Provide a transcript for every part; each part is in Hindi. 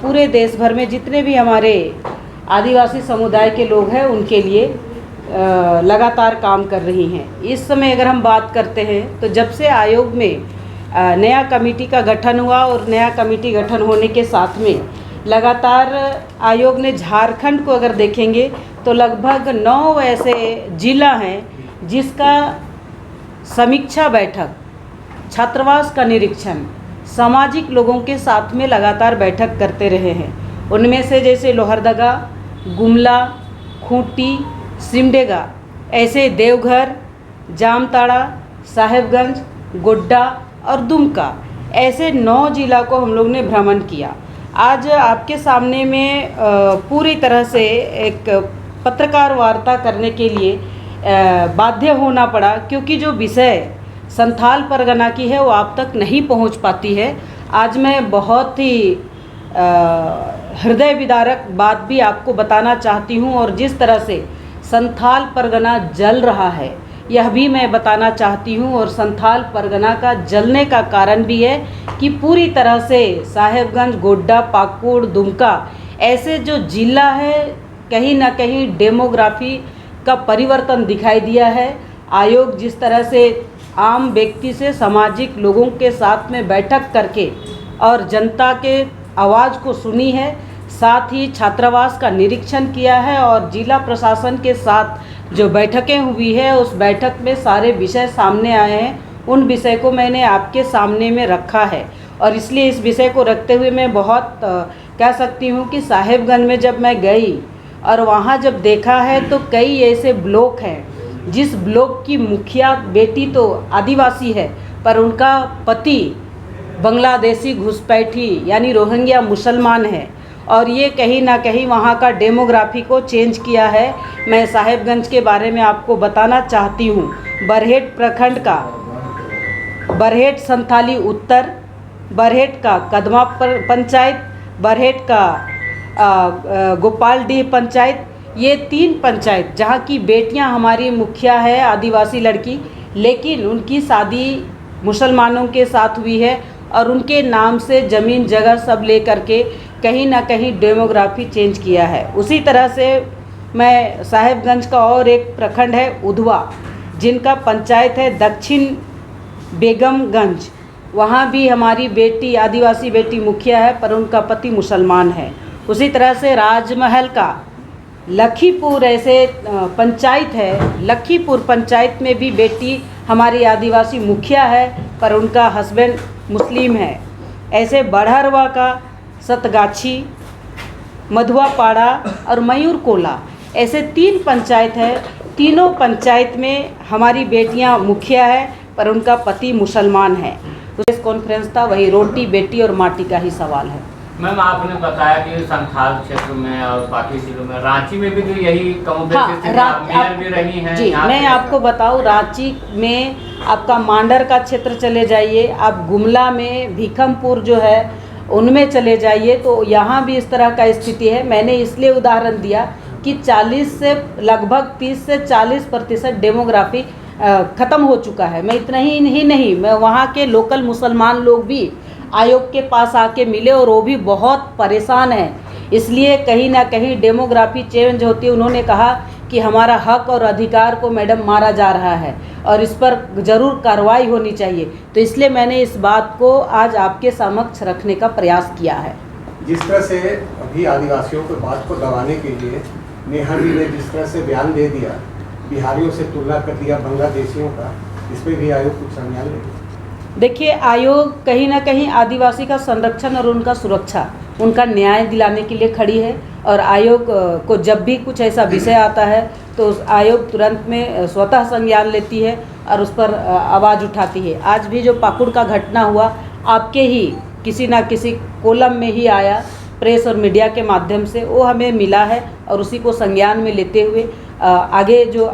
पूरे देश भर में जितने भी हमारे आदिवासी समुदाय के लोग हैं उनके लिए लगातार काम कर रही हैं। इस समय अगर हम बात करते हैं तो जब से आयोग में नया कमेटी का गठन हुआ और नया कमेटी गठन होने के साथ में लगातार आयोग ने झारखंड को अगर देखेंगे तो लगभग 9 ऐसे जिला हैं जिसका समीक्षा बैठक, छात्रावास का निरीक्षण, सामाजिक लोगों के साथ में लगातार बैठक करते रहे हैं। उनमें से जैसे लोहरदगा, गुमला, खूंटी, सिमडेगा, ऐसे देवघर, जामताड़ा, साहेबगंज, गोड्डा और दुमका, ऐसे 9 जिला को हम लोग ने भ्रमण किया। आज आपके सामने में पूरी तरह से एक पत्रकार वार्ता करने के लिए बाध्य होना पड़ा, क्योंकि जो विषय संथाल परगना की है वो आप तक नहीं पहुंच पाती है। आज मैं बहुत ही हृदय विदारक बात भी आपको बताना चाहती हूं, और जिस तरह से संथाल परगना जल रहा है यह भी मैं बताना चाहती हूं। और संथाल परगना का जलने का कारण भी है कि पूरी तरह से साहेबगंज, गोड्डा, पाकुड़, दुमका, ऐसे जो जिला है कहीं ना कहीं डेमोग्राफी का परिवर्तन दिखाई दिया है। आयोग जिस तरह से आम व्यक्ति से सामाजिक लोगों के साथ में बैठक करके और जनता के आवाज़ को सुनी है, साथ ही छात्रावास का निरीक्षण किया है और जिला प्रशासन के साथ जो बैठकें हुई है उस बैठक में सारे विषय सामने आए हैं। उन विषय को मैंने आपके सामने में रखा है, और इसलिए इस विषय को रखते हुए मैं बहुत कह सकती हूँ कि साहेबगंज में जब मैं गई और वहाँ जब देखा है तो कई ऐसे ब्लॉक हैं जिस ब्लॉक की मुखिया बेटी तो आदिवासी है पर उनका पति बांग्लादेशी घुसपैठी यानी रोहिंग्या मुसलमान है, और ये कहीं ना कहीं वहाँ का डेमोग्राफी को चेंज किया है। मैं साहेबगंज के बारे में आपको बताना चाहती हूँ। बरहेट प्रखंड का बरहेट संथाली उत्तर, बरहेट का कदमा पंचायत, बरहेट का गोपालडीह पंचायत, ये 3 पंचायत जहाँ की बेटियाँ हमारी मुखिया है आदिवासी लड़की, लेकिन उनकी शादी मुसलमानों के साथ हुई है और उनके नाम से ज़मीन जगह सब ले करके कहीं ना कहीं डेमोग्राफी चेंज किया है। उसी तरह से मैं साहेबगंज का और एक प्रखंड है उधवा, जिनका पंचायत है दक्षिण बेगमगंज, वहाँ भी हमारी बेटी आदिवासी बेटी मुखिया है पर उनका पति मुसलमान है। उसी तरह से राजमहल का लखीपुर ऐसे पंचायत है, लखीपुर पंचायत में भी बेटी हमारी आदिवासी मुखिया है पर उनका हस्बैंड मुस्लिम है। ऐसे बड़हरवा का सतगाछी, मधुआपाड़ा और मयूरकोला, ऐसे 3 पंचायत है। तीनों पंचायत में हमारी बेटियां मुखिया है पर उनका पति मुसलमान है। प्रेस कॉन्फ्रेंस था, वही रोटी बेटी और माटी का ही सवाल है। मैम, आपने बताया कि संथाल क्षेत्र में और बाकी जिलों में, रांची में भी तो यही मेयर भी रही हैं जी। मैं आपको बताऊं, रांची में आपका मांडर का क्षेत्र चले जाइए, आप गुमला में भीखमपुर जो है उनमें चले जाइए, तो यहाँ भी इस तरह का स्थिति है। मैंने इसलिए उदाहरण दिया कि 40 से लगभग 30 से 40% डेमोग्राफी ख़त्म हो चुका है। मैं इतना ही नहीं, मैं वहाँ के लोकल मुसलमान लोग भी आयोग के पास आके मिले और वो भी बहुत परेशान हैं। इसलिए कहीं ना कहीं डेमोग्राफी चेंज होती है। उन्होंने कहा कि हमारा हक और अधिकार को मैडम मारा जा रहा है और इस पर ज़रूर कार्रवाई होनी चाहिए। तो इसलिए मैंने इस बात को आज आपके समक्ष रखने का प्रयास किया है। जिस तरह से अभी आदिवासियों को बात को दबाने के लिए नेहा जी ने जिस तरह से बयान दे दिया, बिहारियों से तुलना कर दिया बांग्लादेशियों का, इस पर भी आयोग कुछ संज्ञान लेगा? देखिए, आयोग कहीं ना कहीं आदिवासी का संरक्षण और उनका सुरक्षा, उनका न्याय दिलाने के लिए खड़ी है। और आयोग को जब भी कुछ ऐसा विषय आता है तो आयोग तुरंत में स्वतः संज्ञान लेती है और उस पर आवाज़ उठाती है। आज भी जो पाकुड़ का घटना हुआ, आपके ही किसी ना किसी कॉलम में ही आया, प्रेस और मीडिया के माध्यम से, वो हमें मिला है और उसी को संज्ञान में लेते हुए आगे जो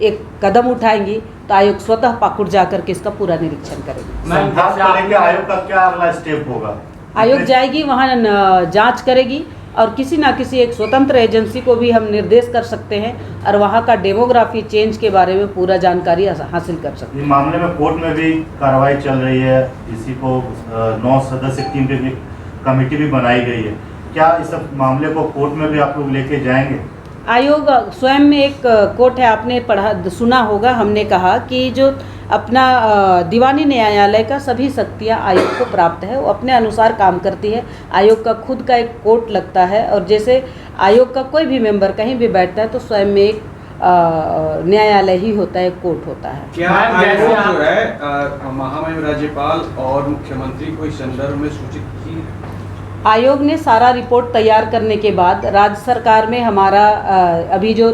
एक कदम उठाएंगी तो आयोग स्वतः पाकुड़ जाकर के इसका पूरा निरीक्षण करेगी। आयोग का क्या अगला स्टेप होगा? आयोग जाएगी, वहाँ जांच करेगी और किसी ना किसी एक स्वतंत्र एजेंसी को भी हम निर्देश कर सकते हैं और वहाँ का डेमोग्राफी चेंज के बारे में पूरा जानकारी हासिल कर सकते हैं। इस मामले में कोर्ट में भी कार्रवाई चल रही है। इसी को 9 सदस्य टीम पे भी कमेटी भी बनाई गई है, क्या इस सब मामले को कोर्ट में भी आप लोग लेके जाएंगे? आयोग स्वयं में एक कोर्ट है, आपने पढ़ा सुना होगा, हमने कहा कि जो अपना दीवानी न्यायालय का सभी शक्तियाँ आयोग को प्राप्त है, वो अपने अनुसार काम करती है। आयोग का खुद का एक कोर्ट लगता है, और जैसे आयोग का कोई भी मेंबर कहीं भी बैठता है तो स्वयं में एक न्यायालय ही होता है, कोर्ट होता है। क्या आयोग जो है महामहिम राज्यपाल और मुख्यमंत्री को इस संदर्भ में सूचित की? आयोग ने सारा रिपोर्ट तैयार करने के बाद राज्य सरकार में हमारा अभी जो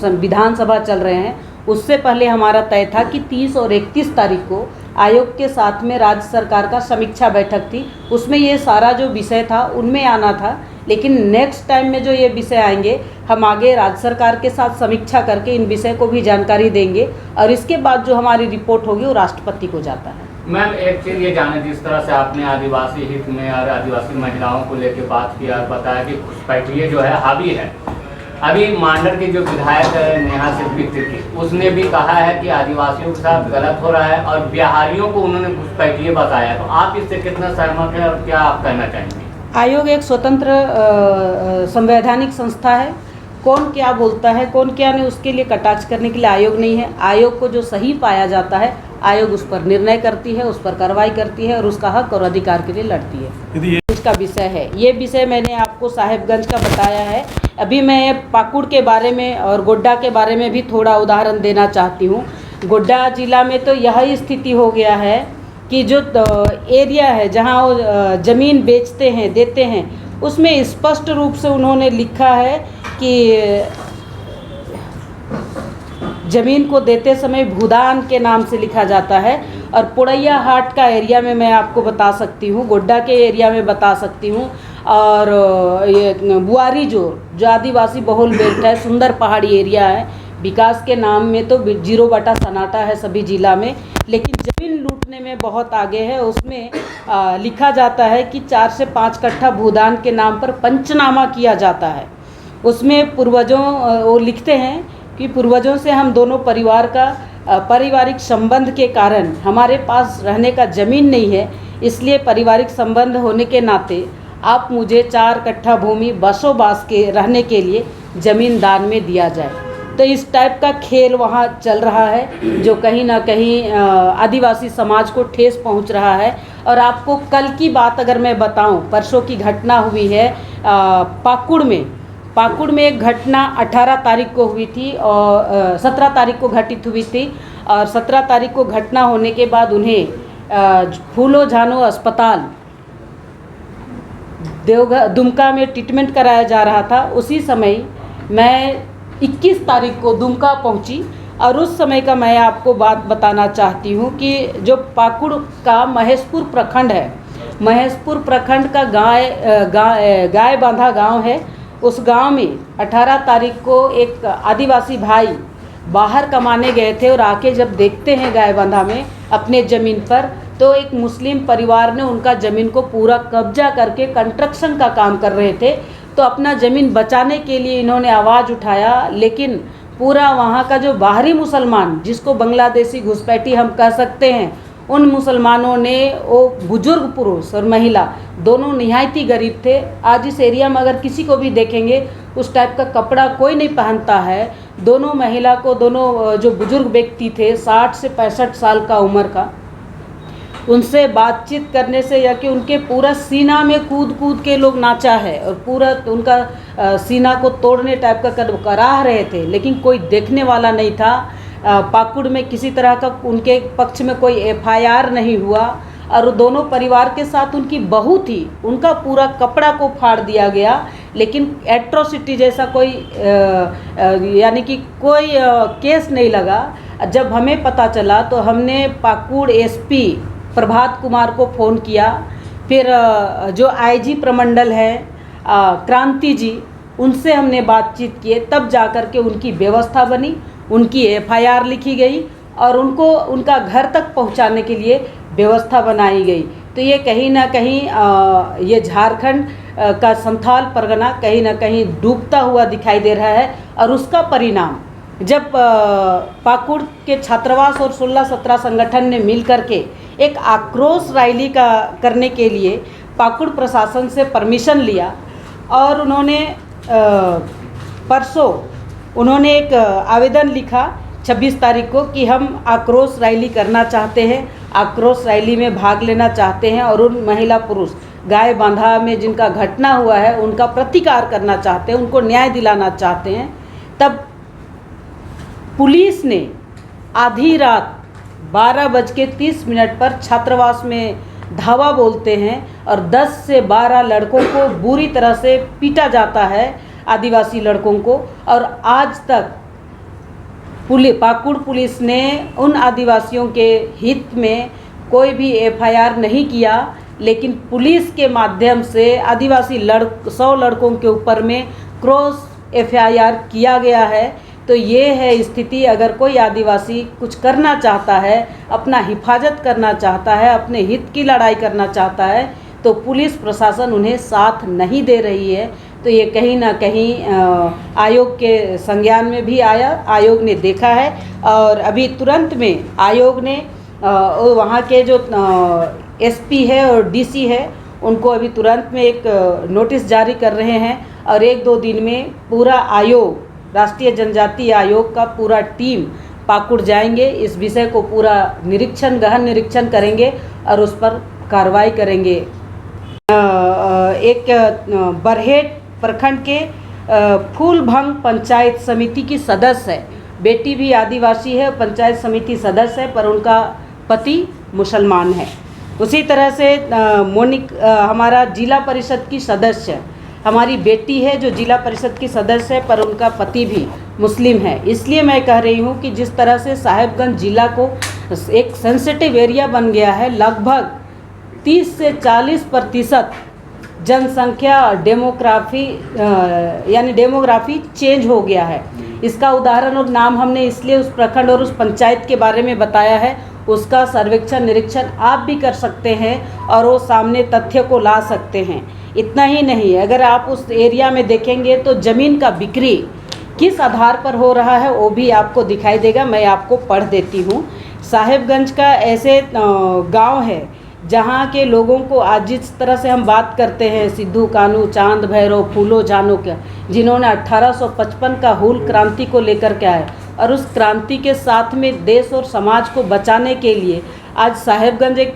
विधानसभा चल रहे हैं उससे पहले हमारा तय था कि 30 और 31 तारीख को आयोग के साथ में राज्य सरकार का समीक्षा बैठक थी, उसमें ये सारा जो विषय था उनमें आना था। लेकिन नेक्स्ट टाइम में जो ये विषय आएंगे, हम आगे राज्य सरकार के साथ समीक्षा करके इन विषय को भी जानकारी देंगे, और इसके बाद जो हमारी रिपोर्ट होगी वो राष्ट्रपति को जाता है। मैम, एक चीज़ ये जाने, जिस तरह से आपने आदिवासी हित में और आदिवासी महिलाओं को लेकर बात किया और बताया कि घुसपैठिए जो है हावी है, अभी मांडर की जो विधायक नेहा सिद्धि थी उसने भी कहा है कि आदिवासियों के साथ गलत हो रहा है और बिहारियों को उन्होंने घुसपैठिए बताया, तो आप इससे कितना सहमत हैं और क्या आप कहना चाहेंगे? आयोग एक स्वतंत्र संवैधानिक संस्था है, कौन क्या बोलता है कौन क्या नहीं उसके लिए कटाक्ष करने के लिए आयोग नहीं है। आयोग को जो सही पाया जाता है आयोग उस पर निर्णय करती है, उस पर कार्रवाई करती है और उसका हक और अधिकार के लिए लड़ती है। इसका विषय है, ये विषय मैंने आपको साहेबगंज का बताया है। अभी मैं पाकुड़ के बारे में और गोड्डा के बारे में भी थोड़ा उदाहरण देना चाहती हूँ। गोड्डा जिला में तो यही स्थिति हो गया है कि जो एरिया है जहाँ वो ज़मीन बेचते हैं देते हैं, उसमें स्पष्ट रूप से उन्होंने लिखा है कि ज़मीन को देते समय भूदान के नाम से लिखा जाता है। और पुड़ैया हाट का एरिया में मैं आपको बता सकती हूँ, गोड्डा के एरिया में बता सकती हूँ, और ये बुआरी जो आदिवासी बहुल बेल्ट है, सुंदर पहाड़ी एरिया है, विकास के नाम में तो 0 बटा सन्नाटा है सभी जिला में, लेकिन ज़मीन लूटने में बहुत आगे है। उसमें लिखा जाता है कि 4 से 5 कट्ठा भूदान के नाम पर पंचनामा किया जाता है। उसमें पूर्वजों वो लिखते हैं कि पूर्वजों से हम दोनों परिवार का पारिवारिक संबंध के कारण हमारे पास रहने का ज़मीन नहीं है, इसलिए पारिवारिक संबंध होने के नाते आप मुझे 4 कट्ठा भूमि बसोबास के रहने के लिए ज़मीन दान में दिया जाए। तो इस टाइप का खेल वहाँ चल रहा है जो कहीं ना कहीं आदिवासी समाज को ठेस पहुँच रहा है। और आपको कल की बात अगर मैं बताऊँ, परसों की घटना हुई है पाकुड़ में एक घटना 18 तारीख को हुई थी और 17 तारीख को घटित हुई थी, और 17 तारीख को घटना होने के बाद उन्हें फूलो झानो अस्पताल दुमका में ट्रीटमेंट कराया जा रहा था। उसी समय मैं 21 तारीख को दुमका पहुंची, और उस समय का मैं आपको बात बताना चाहती हूं कि जो पाकुड़ का महेशपुर प्रखंड है, महेशपुर प्रखंड का गाय बांधा गांव है, उस गांव में 18 तारीख को एक आदिवासी भाई बाहर कमाने गए थे और आके जब देखते हैं गाय बांधा में अपने ज़मीन पर, तो एक मुस्लिम परिवार ने उनका ज़मीन को पूरा कब्जा करके कंस्ट्रक्शन का काम कर रहे थे। तो अपना ज़मीन बचाने के लिए इन्होंने आवाज़ उठाया, लेकिन पूरा वहाँ का जो बाहरी मुसलमान, जिसको बांग्लादेशी घुसपैठी हम कह सकते हैं, उन मुसलमानों ने, वो बुजुर्ग पुरुष और महिला दोनों निहायत ही गरीब थे। आज इस एरिया में अगर किसी को भी देखेंगे उस टाइप का कपड़ा कोई नहीं पहनता है। दोनों महिला को, दोनों जो बुजुर्ग व्यक्ति थे 60 से 65 साल का उम्र का, उनसे बातचीत करने से या कि उनके पूरा सीना में कूद के लोग नाचा है और पूरा उनका सीना को तोड़ने टाइप का कराह रहे थे, लेकिन कोई देखने वाला नहीं था। पाकुड़ में किसी तरह का उनके पक्ष में कोई एफआईआर नहीं हुआ, और दोनों परिवार के साथ उनकी बहू थी, उनका पूरा कपड़ा को फाड़ दिया गया, लेकिन एट्रोसिटी जैसा कोई यानी कि कोई केस नहीं लगा। जब हमें पता चला तो हमने पाकुड़ एसपी प्रभात कुमार को फ़ोन किया, फिर जो आईजी प्रमंडल है क्रांति जी, उनसे हमने बातचीत किए, तब जा कर के उनकी व्यवस्था बनी, उनकी एफआईआर लिखी गई और उनको उनका घर तक पहुंचाने के लिए व्यवस्था बनाई गई। तो ये कहीं ना कहीं ये झारखंड का संथाल परगना कहीं ना कहीं डूबता हुआ दिखाई दे रहा है। और उसका परिणाम जब पाकुड़ के छात्रावास और 16-17 संगठन ने मिल कर के एक आक्रोश रैली का करने के लिए पाकुड़ प्रशासन से परमिशन लिया और उन्होंने परसों उन्होंने एक आवेदन लिखा 26 तारीख को कि हम आक्रोश रैली करना चाहते हैं, आक्रोश रैली में भाग लेना चाहते हैं और उन महिला पुरुष गाय बांधा में जिनका घटना हुआ है उनका प्रतिकार करना चाहते हैं, उनको न्याय दिलाना चाहते हैं। तब पुलिस ने आधी रात 12:30 पर छात्रावास में धावा बोलते हैं और 10 से 12 लड़कों को बुरी तरह से पीटा जाता है, आदिवासी लड़कों को। और आज तक पाकुड़ पुलिस ने उन आदिवासियों के हित में कोई भी एफआईआर नहीं किया, लेकिन पुलिस के माध्यम से आदिवासी 100 लड़कों के ऊपर में क्रॉस एफआईआर किया गया है। तो ये है स्थिति। अगर कोई आदिवासी कुछ करना चाहता है, अपना हिफाजत करना चाहता है, अपने हित की लड़ाई करना चाहता है, तो पुलिस प्रशासन उन्हें साथ नहीं दे रही है। तो ये कहीं ना कहीं आयोग के संज्ञान में भी आया, आयोग ने देखा है और अभी तुरंत में आयोग ने वहाँ के जो एसपी है और डीसी है उनको अभी तुरंत में एक नोटिस जारी कर रहे हैं और 1-2 दिन में पूरा आयोग, राष्ट्रीय जनजातीय आयोग का पूरा टीम पाकुड़ जाएंगे, इस विषय को पूरा निरीक्षण, गहन निरीक्षण करेंगे और उस पर कार्रवाई करेंगे। एक बरहेट प्रखंड के फूलभंग पंचायत समिति की सदस्य है, बेटी भी आदिवासी है, पंचायत समिति सदस्य है, पर उनका पति मुसलमान है। उसी तरह से हमारा जिला परिषद की सदस्य हमारी बेटी है जो जिला परिषद की सदस्य है, पर उनका पति भी मुस्लिम है। इसलिए मैं कह रही हूँ कि जिस तरह से साहेबगंज जिला को एक सेंसिटिव एरिया बन गया है, लगभग 30 से 40% जनसंख्या डेमोग्राफी चेंज हो गया है। इसका उदाहरण और नाम हमने इसलिए उस प्रखंड और उस पंचायत के बारे में बताया है, उसका सर्वेक्षण निरीक्षण आप भी कर सकते हैं और वो सामने तथ्य को ला सकते हैं। इतना ही नहीं, अगर आप उस एरिया में देखेंगे तो ज़मीन का बिक्री किस आधार पर हो रहा है वो भी आपको दिखाई देगा। मैं आपको पढ़ देती हूँ। साहेबगंज का ऐसे गांव है जहाँ के लोगों को आज जिस तरह से हम बात करते हैं सिद्धू कानू, चांद भैरव, फूलो जानो क्या, जिन्होंने 1855 का हूल क्रांति को लेकर के आए और उस क्रांति के साथ में देश और समाज को बचाने के लिए आज साहेबगंज एक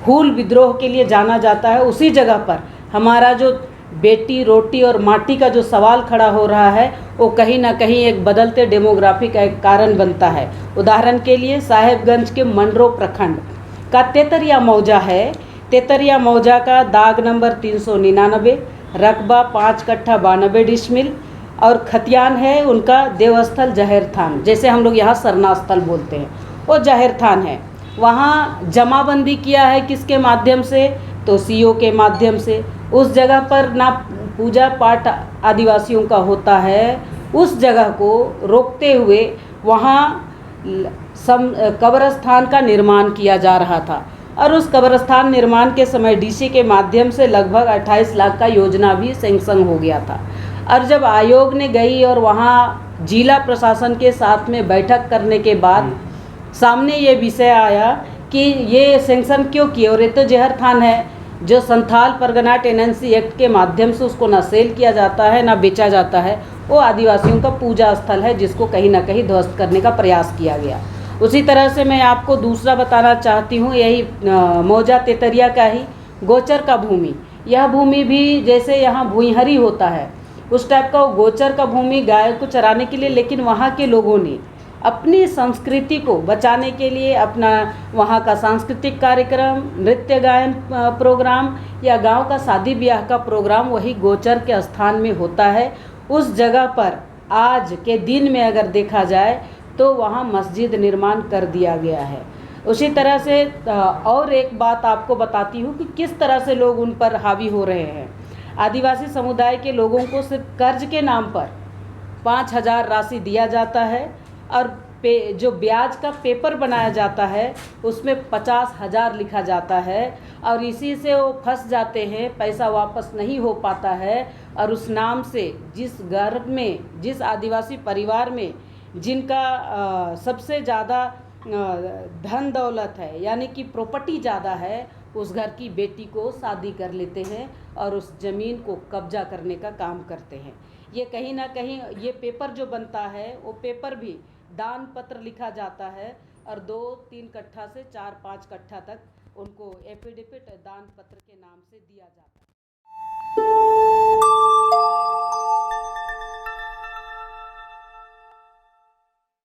हूल विद्रोह के लिए जाना जाता है। उसी जगह पर हमारा जो बेटी, रोटी और माटी का जो सवाल खड़ा हो रहा है वो कहीं ना कहीं एक बदलते डेमोग्राफी का एक कारण बनता है। उदाहरण के लिए साहेबगंज के मंडरो प्रखंड का तेतरिया मौजा है। तेतरिया मौजा का दाग नंबर 399, रकबा 5 कट्ठा 92 डिसमिल और खतियान है उनका देवस्थल जहर थान, जैसे हम लोग यहाँ सरना स्थल बोलते हैं, वो जहर थान है। वहाँ जमाबंदी किया है किसके माध्यम से, तो सीओ के माध्यम से। उस जगह पर ना पूजा पाठ आदिवासियों का होता है, उस जगह को रोकते हुए वहाँ कब्रस्तान का निर्माण किया जा रहा था और उस कब्रस्तान निर्माण के समय डीसी के माध्यम से लगभग 28 लाख का योजना भी सैंक्शन हो गया था। और जब आयोग ने गई और वहाँ जिला प्रशासन के साथ में बैठक करने के बाद सामने ये विषय आया कि ये सैंक्शन क्यों किए, और ये तो जहर थान है जो संथाल परगना टेनेंसी एक्ट के माध्यम से उसको ना सेल किया जाता है ना बेचा जाता है, वो आदिवासियों का पूजा स्थल है जिसको कहीं ना कहीं ध्वस्त करने का प्रयास किया गया। उसी तरह से मैं आपको दूसरा बताना चाहती हूँ, यही मौजा तेतरिया का ही गोचर का भूमि। यह भूमि भी जैसे यहाँ भूइहरी होता है उस टाइप का वो गोचर का भूमि गाय को चराने के लिए, लेकिन वहाँ के लोगों ने अपनी संस्कृति को बचाने के लिए अपना वहाँ का सांस्कृतिक कार्यक्रम, नृत्य गायन प्रोग्राम या गांव का शादी ब्याह का प्रोग्राम वही गोचर के स्थान में होता है। उस जगह पर आज के दिन में अगर देखा जाए तो वहाँ मस्जिद निर्माण कर दिया गया है। उसी तरह से और एक बात आपको बताती हूँ कि किस तरह से लोग उन पर हावी हो रहे हैं। आदिवासी समुदाय के लोगों को सिर्फ कर्ज के नाम पर 5,000 राशि दिया जाता है और जो ब्याज का पेपर बनाया जाता है उसमें 50,000 लिखा जाता है और इसी से वो फंस जाते हैं, पैसा वापस नहीं हो पाता है। और उस नाम से जिस घर में, जिस आदिवासी परिवार में जिनका सबसे ज़्यादा धन दौलत है यानी कि प्रॉपर्टी ज़्यादा है, उस घर की बेटी को शादी कर लेते हैं और उस ज़मीन को कब्जा करने का काम करते हैं। ये कहीं ना कहीं ये पेपर जो बनता है वो पेपर भी दान पत्र लिखा जाता है और 2-3 कट्ठा से 4-5 कट्ठा तक उनको एफिडेविट दान पत्र के नाम से दिया जाता है।